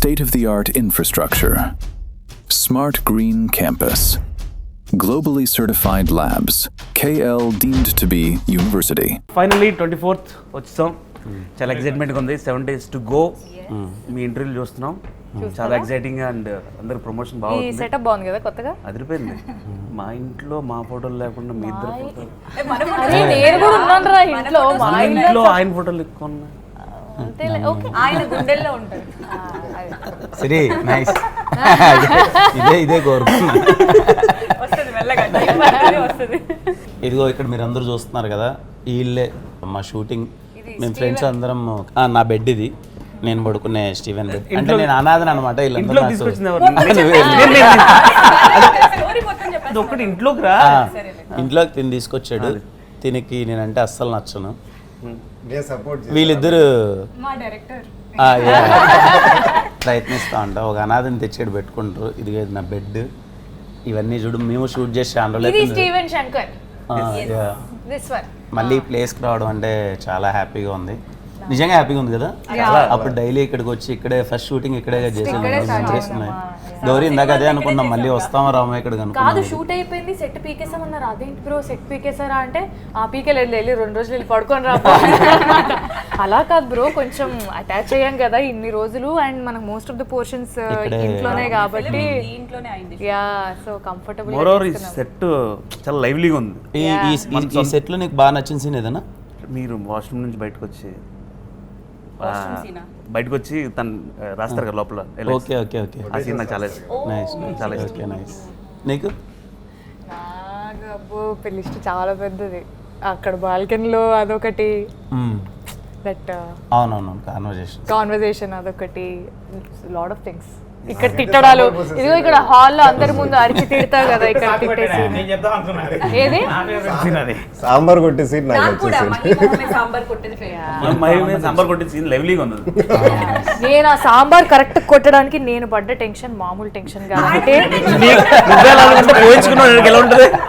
state-of-the-art infrastructure, smart green campus, globally certified labs, KL deemed to be university. Finally 24th వచ్చాం. చాలా ఎక్సైట్మెంట్గా ఉంది. 7 days to go. మీ ఇంటర్వ్యూలు చూస్తున్నాం. చాలా ఎక్సైటింగ్ అండ్ అందరు ప్రమోషన్ బాగుంది. ఈ సెటప్ బాగుంది కదా కొత్తగా. అదిరిపోయింది. మా ఇంట్లో మా ఫోటోలు లేకుండా మీ ఇద్దరు ఫోటోలు. నేను కూడా ఉన్నాను రా ఇంట్లో. మా ఇంట్లో ఆయన ఫోటోలు ఎక్కువ ఉన్నాయి. ఆయన గుండెల్లో ఉంటాడు. సరే నైస్. ఇదే కోరుకున్నా. ఇదిగో ఇక్కడ మీరు అందరూ చూస్తున్నారు కదా, వీళ్ళే మా షూటింగ్. మేము ఫ్రెండ్స్ అందరం. నా బెడ్ ఇది, నేను పడుకునే స్టీవెన్ బెడ్. అంటే నేను అనాథను అనమాట. ఇంట్లోకి తిని తీసుకొచ్చాడు. తినికి నేనంటే అస్సలు నచ్చను. వీళ్ళిద్దరు ప్రయత్నిస్తా ఉంటా. ఒక అనాథని తెచ్చాడు పెట్టుకుంటారు. ఇది నా బెడ్. ఇవన్నీ చూడు, మేము షూట్ చేసి మళ్ళీ ప్లేస్కి రావడం అంటే చాలా హ్యాపీగా ఉంది. నిజంగా హ్యాపీగా ఉంది కదా. అప్పుడు డైలీ ఇక్కడికి వచ్చి ఇక్కడే ఫస్ట్ షూటింగ్ ఇక్కడే చేసాను. గౌరీ ఇందాక అదే అనుకున్నాం, మళ్ళీ వస్తామా రామా ఇక్కడికి కాదు. షూట్ అయిపోయింది, సెట్ పీకేసామన్నారు. అదేంటి బ్రో సెట్ పీకేసారా అంటే ఆ పీకేలేదు, వెళ్ళి 2 రోజులు వెళ్ళి పడుకొని రా. అలా కాదు బ్రో, కొంచెం అటాచ్ అయ్యాం కదా ఇన్ని రోజులు. అండ్ మనకు మోస్ట్ ఆఫ్ ద పోర్షన్స్ ఇంట్లోనే కాబట్టి యా సో కంఫర్టబుల్. సెట్ చాలా లైవ్లీగా ఉంది. ఈ సెట్ లో నీకు బాగా నచ్చిన సీన్ ఏదన్నా? మీరు వాష్రూమ్ నుంచి బయటకు వచ్చి తను రాస్తారు కదా లోపల. Okay okay okay. ఆ సీన్ నాకు చాలా చాలా ఇష్టం. నీకు? అబ్బో పెళ్లిస్ట్ చాలా పెద్దది. అక్కడ బాల్కనీలో అదొకటి, దట్ అవునవును కాన్వర్జేషన్ అదొకటి, లాట్ ఆఫ్ థింగ్స్. ఇక్కడ తిట్టడాలు, ఇదిగో ఇక్కడ హాల్లో అందరి ముందు అరిచి తిడతావు కదా, ఇక్కడ తిట్టేసి. ఏది సాంబార్ కొట్టే సీన్ నేను ఆ సాంబార్ కరెక్ట్ కొట్టడానికి నేను పడ్డ టెన్షన్ మామూలు టెన్షన్ కాబట్టి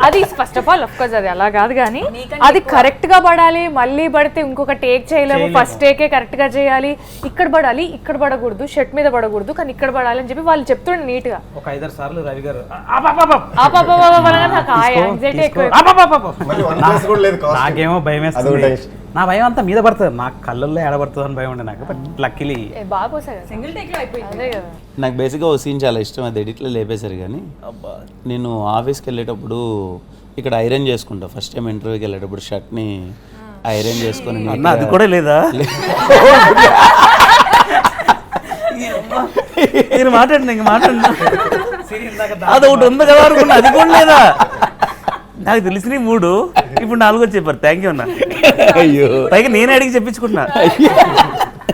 అది first of all of course అది అలా కాదు, కానీ అది కరెక్ట్ గా పడాలి. మళ్ళీ పడితే ఇంకొక టేక్ చేయలేము, ఫస్ట్ టేకే కరెక్ట్ గా చేయాలి. ఇక్కడ పడాలి, ఇక్కడ పడకూడదు, షర్ట్ మీద పడకూడదు, కానీ ఇక్కడ పడాలి అని చెప్పి వాళ్ళు చెప్తుండే నీట్ గా. ఒక 5-6 సార్లు రవి గారు నాకేమో భయం వేస్తుంది. నా భయం అంతా మీద పడుతుంది, నాకు కళ్ళల్లో ఏడబడుతుంది అని భయం ఉండే నాకు. బట్ లక్కీలీ నాకు బేసిక్గా ఓ సీన్ చాలా ఇష్టం. అది ఎడిట్లో లేపేశారు. కానీ నేను ఆఫీస్కి వెళ్ళేటప్పుడు ఇక్కడ ఐరన్ చేసుకుంటా. ఫస్ట్ టైం ఇంటర్వ్యూకి వెళ్ళేటప్పుడు షర్ట్ని ఐరన్ చేసుకొని. అది కూడా లేదా? మీరు మాట్లాడండి, ఇంక మాట్లాడండి. అది ఒకటి ఉంది కదా అనుకున్నా, అది కూడా లేదా? నాకు తెలిసిన 3 ఇప్పుడు 4 చెప్పారు. థ్యాంక్ యూ అన్న. పైగా నేనే అడిగి చెప్పించుకుంటున్నా.